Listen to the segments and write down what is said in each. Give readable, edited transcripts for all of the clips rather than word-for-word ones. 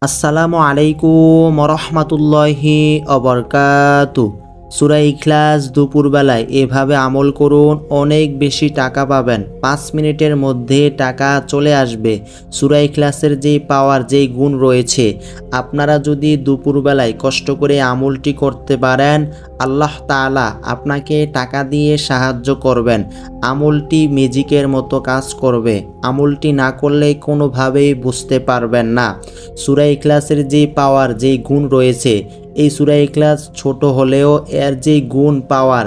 আসসালামু আলাইকুম রহমতুল্লাহি অবরকাতু। সূরা ইখলাস দুপুরবেলায় এভাবে আমল করুন, অনেক বেশি টাকা পাবেন। 5 মিনিটের মধ্যে টাকা চলে আসবে। সূরা ইখলাসের যেই পাওয়ার, যেই গুণ রয়েছে, আপনারা যদি দুপুরবেলায় কষ্ট করে আমলটি করতে পারেন, আল্লাহ তাআলা আপনাকে টাকা দিয়ে সাহায্য করবেন। আমলটি ম্যাজিকের মতো কাজ করবে। আমলটি না করলে কোনোভাবেই বুঝতে পারবেন না সূরা ইখলাসের যে পাওয়ার, যেই গুণ রয়েছে। এই সূরা ইখলাস ছোট হলেও এর যে গুণ পাওয়ার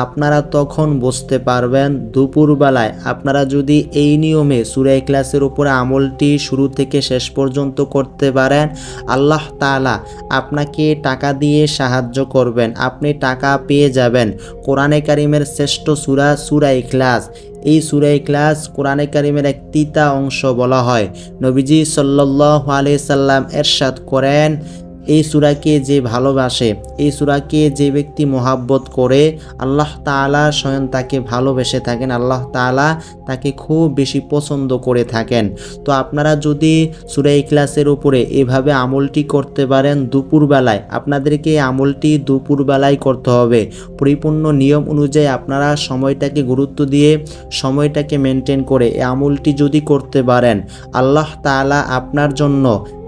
আপনারা তখন বুঝতে পারবেন দুপুরবেলায় আপনারা যদি এই নিয়মে সূরা ইখলাসের উপরে আমলটি শুরু থেকে শেষ পর্যন্ত করতে পারেন, আল্লাহ তাআলা আপনাকে টাকা দিয়ে সাহায্য করবেন। আপনি টাকা পেয়ে যাবেন। কোরআনে কারিমের শ্রেষ্ঠ সূরা সূরা ইখলাস। এই সূরা ইখলাস কোরআনে কারিমের এক তিতা অংশ বলা হয়। নবীজি সাল্লাল্লাহু আলাইহি সাল্লাম ইরশাদ করেন, এই সূরাকে যে ভালোবাসে, এই সূরাকে যে ব্যক্তি মহাব্বত করে, আল্লাহ তাআলা স্বয়ং তাকে ভালোবেসে থাকেন। আল্লাহ তাআলা তাকে খুব বেশি পছন্দ করে থাকেন। তো আপনারা যদি সূরা ইখলাসের উপরে এভাবে আমলটি করতে পারেন দুপুরবেলায়, আপনাদেরকে এই আমলটি দুপুরবেলায় করতে হবে। পরিপূর্ণ নিয়ম অনুযায়ী আপনারা সময়টাকে গুরুত্ব দিয়ে, সময়টাকে মেনটেন করে এই আমলটি যদি করতে পারেন, আল্লাহ তাআলা আপনার জন্য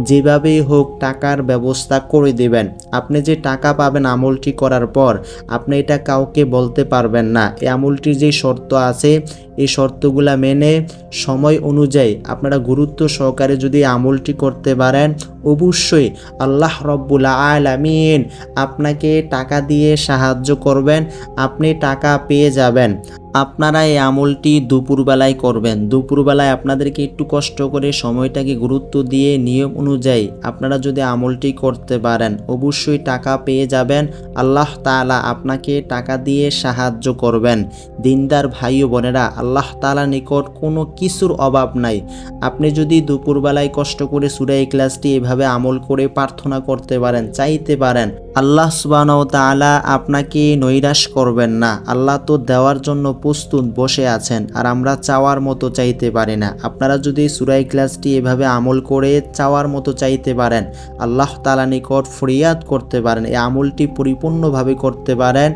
যেভাবেই হোক টাকার ব্যবস্থা করে দেবেন। আপনি যে টাকা পাবেন আমলটি করার পর, আপনি এটা কাউকে বলতে পারবেন না। এই আমলটির যে শর্ত আছে, এই শর্তগুলা মেনে সময় অনুযায়ী আপনারা গুরুত্ব সহকারে যদি আমলটি করতে পারেন, অবশ্যই আল্লাহ রব্বুল আলামিন আপনাকে টাকা দিয়ে সাহায্য করবেন। আপনি টাকা পেয়ে যাবেন। আপনারা এই আমলটি দুপুরবেলায় করবেন। দুপুরবেলায় আপনাদেরকে একটু কষ্ট করে সময়টাকে গুরুত্ব দিয়ে নিয়ম অনুযায়ী আপনারা যদি আমলটি করতে পারেন, অবশ্যই টাকা পেয়ে যাবেন। আল্লাহ তাআলা আপনাকে টাকা দিয়ে সাহায্য করবেন। দিনদার ভাই ও বোনেরা, আল্লাহ তাআলার নিকট কোনো কিছুর অভাব নাই। আপনি যদি দুপুরবেলায় কষ্ট করে সূরা ইখলাসটি এভাবে আমল করে প্রার্থনা করতে পারেন, চাইতে পারেন, আল্লাহ সুবহানাহু ওয়া তাআলা আপনাকে নৈরাশ করবেন না। আল্লাহ তো দেওয়ার জন্য প্রস্তুত বসে আছেন, আর আমরা চাওয়ার মতো চাইতে পারি না। আপনারা যদি সূরা ইখলাসটি এভাবে আমল করে চাওয়ার মতো চাইতে পারেন, আল্লাহ তাআলা নিকট ফরিয়াদ করতে পারেন, এই আমলটি পরিপূর্ণভাবে করতে পারেন,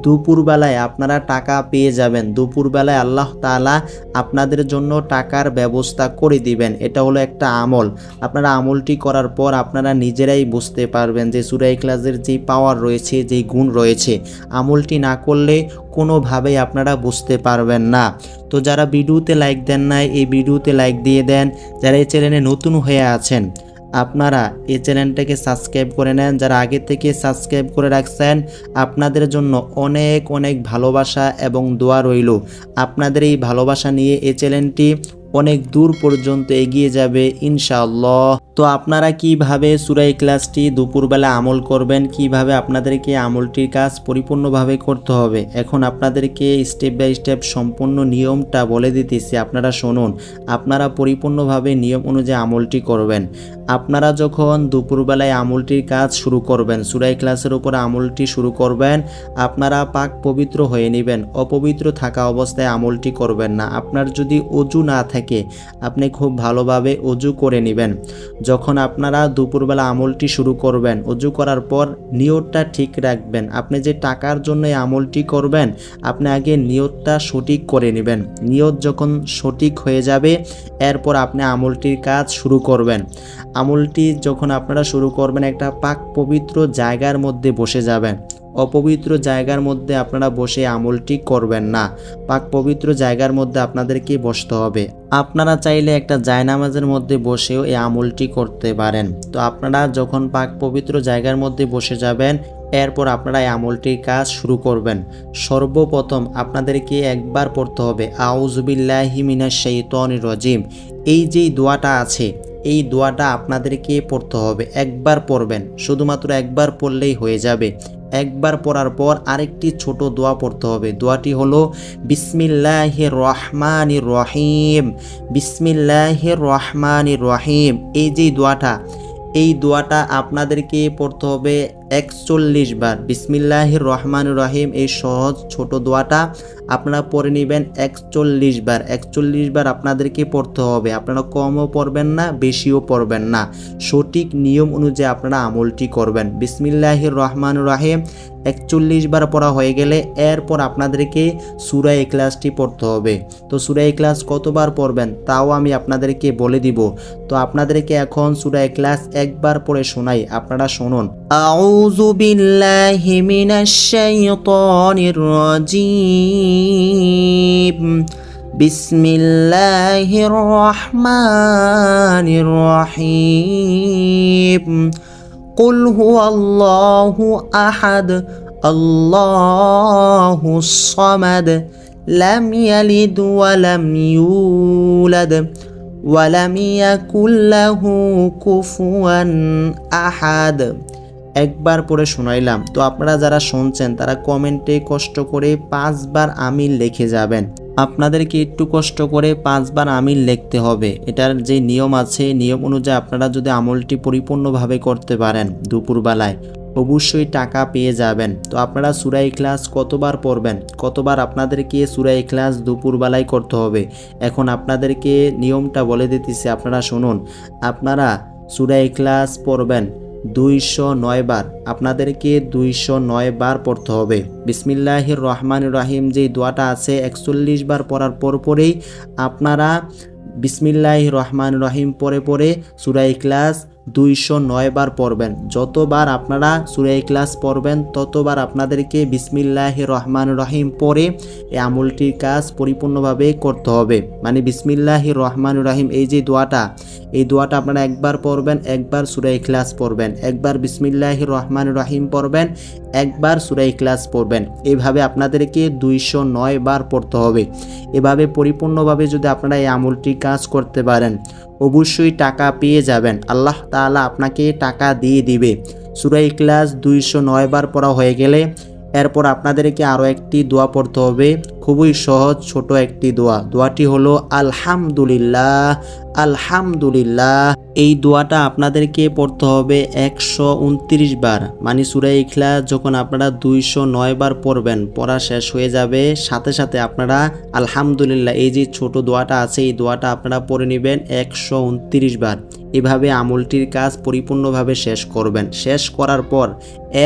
দুপুরবেলায় আপনারা টাকা পেয়ে যাবেন। দুপুরবেলায় আল্লাহ তাআলা আপনাদের জন্য টাকার ব্যবস্থা করে দিবেন। এটা হলো একটা আমল। আপনারা আমলটি করার পর আপনারা নিজেরাই বুঝতে পারবেন যে সূরা ইখলাসের যে পাওয়ার রয়েছে, যে গুণ রয়েছে। আমলটি না করলে কোনোভাবেই আপনারা বুঝতে পারবেন না। তো যারা ভিডিওতে লাইক দেন নাই, এই ভিডিওতে লাইক দিয়ে দেন। যারা এই চ্যানেলে নতুন হয়ে আছেন, আপনারা এই চ্যানেলটাকে সাবস্ক্রাইব করে নেন। যারা আগে থেকে সাবস্ক্রাইব করে রাখছেন, আপনাদের জন্য অনেক অনেক ভালোবাসা এবং দোয়া রইল। আপনাদের এই ভালোবাসা নিয়ে এই চ্যানেলটি অনেক দূর পর্যন্ত এগিয়ে যাবে ইনশাআল্লাহ। তো আপনারা কিভাবে সূরা ইখলাসটি দুপুরবেলা আমল করবেন, কিভাবে আপনাদেরকে আমলটির কাজ পরিপূর্ণভাবে করতে হবে, এখন আপনাদেরকে স্টেপ বাই স্টেপ সম্পূর্ণ নিয়মটা বলে দিতেছি, আপনারা শুনুন। আপনারা পরিপূর্ণভাবে নিয়ম অনুযায়ী আমলটি করবেন। আপনারা যখন দুপুরবেলায় আমলটির কাজ শুরু করবেন, সূরা ইখলাসের উপর আমলটি শুরু করবেন, আপনারা পাক পবিত্র হয়ে নেবেন। অপবিত্র থাকা অবস্থায় আমলটি করবেন না। আপনার যদি অজু না থাকে, আপনি খুব ভালোভাবে অজু করে নেবেন। যখন আপনারা দুপুরবেলা আমলটি শুরু করবেন, অজু করার পর নিয়তটা ঠিক রাখবেন। আপনি যে টাকার জন্য এই আমলটি করবেন, আপনি আগে নিয়তটা সঠিক করে নেবেন। নিয়ত যখন সঠিক হয়ে যাবে, এরপর আপনি আমলটির কাজ শুরু করবেন। আমলটি যখন আপনারা শুরু করবেন, একটা পাক পবিত্র জায়গার মধ্যে বসে যাবেন। অপবিত্র জায়গার মধ্যে আপনারা বসে আমলটি করবেন না। পাক পবিত্র জায়গার মধ্যে আপনাদেরকে বসতে হবে। আপনারা চাইলে একটা জায়নামাজের মধ্যে বসেও এই আমলটি করতে পারেন। তো আপনারা যখন পাক পবিত্র জায়গার মধ্যে বসে যাবেন, এরপর আপনারা এই আমলটির কাজ শুরু করবেন। সর্বপ্রথম আপনাদেরকে একবার পড়তে হবে আউযু বিল্লাহি মিনাশ শাইতানির রাজিম। এই যেই দোয়াটা আছে, এই দোয়াটা আপনাদেরকে পড়তে হবে। একবার পড়বেন, শুধুমাত্র একবার পড়লেই হয়ে যাবে। একবার পড়ার পর আরেকটি ছোট দোয়া পড়তে হবে। দোয়াটি হলো বিসমিল্লাহির রহমানির রহিম, বিসমিল্লাহির রহমানির রহিম। এই যে দোয়াটা, এই দোয়াটা আপনাদেরকে পড়তে হবে 41 বার। বিসমিল্লাহির রহমানির রহিম এই সহজ ছোট দোয়াটা আপনারা পড়ে নেবেন 41 বার। 41 বার আপনাদেরকে পড়তে হবে। আপনারা কমও পড়বেন না, বেশিও পড়বেন না। সঠিক নিয়ম অনুযায়ী আপনারা আমলটি করবেন। বিসমিল্লাহির রহমানির রহিম 41 বার পড়া হয়ে গেলে এরপর আপনাদেরকে সূরা ইখলাসটি পড়তে হবে। তো সূরা ইখলাস কতবার পড়বেন তাও আমি আপনাদেরকে বলে দিব। তো আপনাদেরকে এখন সূরা ইখলাস একবার পড়ে শোনাই, আপনারা শুনুন। আউযু বিল্লাহি মিনাশ শাইতানির রাজীম। বিসমিল্লাহির রহমানির রহিম। কুল হুয়াল্লাহু আহাদ আল্লাহুস সামাদ লাম ইয়ালিদ ওয়া লাম ইউলাদ ওয়া লাম ইয়াকুল লাহু কুফুয়ান আহাদ। একবার পড়ে শোনাইলাম। তো আপনারা যারা শুনছেন তারা কমেন্টে কষ্ট করে 5 বার আমিন লিখে যাবেন। আপনাদেরকে একটু কষ্ট করে 5 বার আমিন লিখতে হবে। এটার যে নিয়ম আছে, নিয়ম অনুযায়ী আপনারা যদি আমলটি পরিপূর্ণভাবে করতে পারেন দুপুরবেলায় অবশ্যই টাকা পেয়ে যাবেন। তো আপনারা সূরা ইখলাস কতবার পড়বেন, কতবার আপনাদেরকে সূরা ইখলাস দুপুরবেলায় করতে হবে। এখন আপনাদেরকে নিয়মটা বলে দিতেছি, আপনারা শুনুন। আপনারা সূরা ইখলাস পড়বেন 209 বার। আপনাদেরকে 209 বার পড়তে হবে। বিসমিল্লাহির রহমানির রহিম যে দোয়াটা আছে 41 বার পড়ার পরেই আপনারা বিসমিল্লাহির রহমানির রহিম পড়ে সূরা ইখলাস 209 বার পড়বেন। যতবার আপনারা সূরা ইখলাস পড়বেন ততবার আপনাদেরকে বিসমিল্লাহির রহমানির রহিম পড়ে এই আমলটির কাজ পরিপূর্ণভাবে করতে হবে। মানে বিসমিল্লাহির রহমানির রহিম এই যে দোয়াটা, এই দোয়াটা আপনারা একবার পড়বেন, একবার সূরা ইখলাস পড়বেন, একবার বিসমিল্লাহির রহমানির রহিম পড়বেন, একবার সূরা ইখলাস পড়বেন। এইভাবে আপনাদেরকে 209 বার পড়তে হবে। এভাবে পরিপূর্ণভাবে যদি আপনারা এই আমলটি কাজ করতে পারেন অবশ্যই টাকা পেয়ে যাবেন। আল্লাহ তাআলা আপনাকে টাকা দিয়ে দিবে। সূরা ইখলাস 209 বার পড়া হয়ে গেলে এরপর আপনাদেরকে আরও একটি দোয়া পড়তে হবে। খুবই সহজ ছোট একটি দোয়া। দোয়াটি হলো আলহামদুলিল্লাহ আলহামদুলিল্লাহ। এই দোয়াটা আপনাদেরকে পড়তে হবে 129 বার। মানে সূরা ইখলাস যখন আপনারা 209 বার পড়বেন, পড়া শেষ হয়ে যাবে সাথে সাথে আপনারা আলহামদুলিল্লাহ এই যে ছোট দোয়াটা আছে এই দোয়াটা আপনারা পড়ে নেবেন 129 বার। এভাবে আমলটির কাজ পরিপূর্ণভাবে শেষ করবেন। শেষ করার পর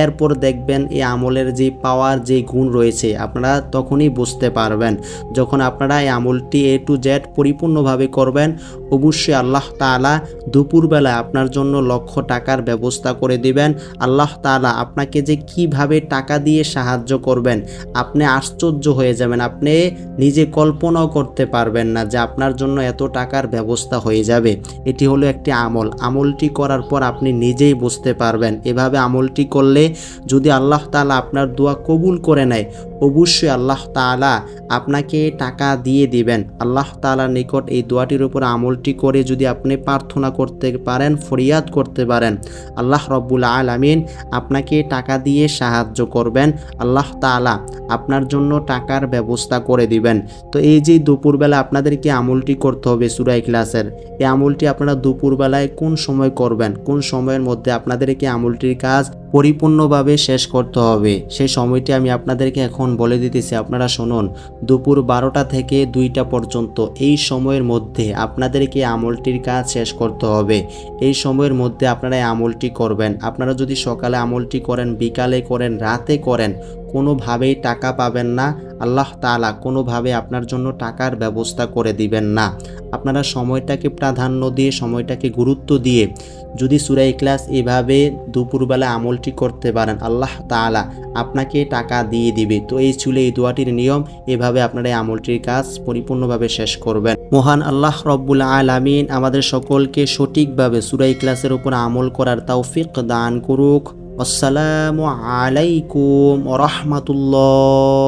এরপর দেখবেন এই আমলের যে পাওয়ার যে গুণ রয়েছে আপনারা তখনই বুঝতে পারবেন। যখন আপনারা এই আমলটি A to Z পরিপূর্ণভাবে করবেন অবশ্যই আল্লাহ তাআলা দুপুরবেলা আপনার জন্য লক্ষ টাকার ব্যবস্থা করে দিবেন। আল্লাহ তাআলা আপনাকে যে কিভাবে টাকা দিয়ে সাহায্য করবেন আপনি আশ্চর্য হয়ে যাবেন। আপনি নিজে কল্পনাও করতে পারবেন না যে আপনার জন্য এত টাকার ব্যবস্থা হয়ে যাবে। এটি হলো একটি আমল। আমলটি করার পর আপনি নিজেই বুঝতে পারবেন। এভাবে আমলটি করলে যদি আল্লাহ তাআলা আপনার দোয়া কবুল করে নেয় অবশ্যই আল্লাহ তাআলা আপনাকে টাকা দিয়ে দিবেন। আল্লাহ তাআলার নিকট এই দোয়াটির উপর আমলটি করে যদি আপনি প্রার্থনা করতে পারেন, ফরিয়াদ করতে পারেন, আল্লাহ রব্বুল আলামিন আপনাকে টাকা দিয়ে সাহায্য করবেন। আল্লাহ তাআলা আপনার জন্য টাকার ব্যবস্থা করে দিবেন। তো এই যে দুপুরবেলা আপনাদেরকে আমলটি করতে হবে সূরা ইখলাসের, এই আমলটি আপনারা দুপুরবেলায় কোন সময় করবেন, কোন সময়ের মধ্যে আপনাদেরকে আমলটির কাজ পরিপূর্ণভাবে শেষ করতে হবে সেই সময়টি আমি আপনাদেরকে এখন বলে দিতেছি, আপনারা শুনুন। দুপুর 12টা থেকে 2টা পর্যন্ত এই সময়ের মধ্যে আপনাদেরকে আমলটির কাজ শেষ করতে হবে। এই সময়ের মধ্যে আপনারা এই আমলটি করবেন। আপনারা যদি সকালে আমলটি করেন, বিকালে করেন, রাতে করেন, কোনোভাবেই টাকা পাবেন না। আল্লাহ তাআলা কোনোভাবে আপনার জন্য টাকার ব্যবস্থা করে দিবেন না। আপনারা সময়টাকে প্রাধান্য দিয়ে, সময়টাকে গুরুত্ব দিয়ে যদি সূরা ইখলাস এভাবে দুপুরবেলা আমলটি করতে পারেন আল্লাহ তাআলা আপনাকে টাকা দিয়ে দিবে। তো এই ছিল এই দোয়াটির নিয়ম। এভাবে আপনারা এই আমলটির কাজ পরিপূর্ণভাবে শেষ করবেন। মহান আল্লাহ রব্বুল আলামিন আমাদের সকলকে সঠিকভাবে সূরা ইখলাসের উপর আমল করার তৌফিক দান করুক। আসসালামু আলাইকুম ওয়া রাহমাতুল্লাহ।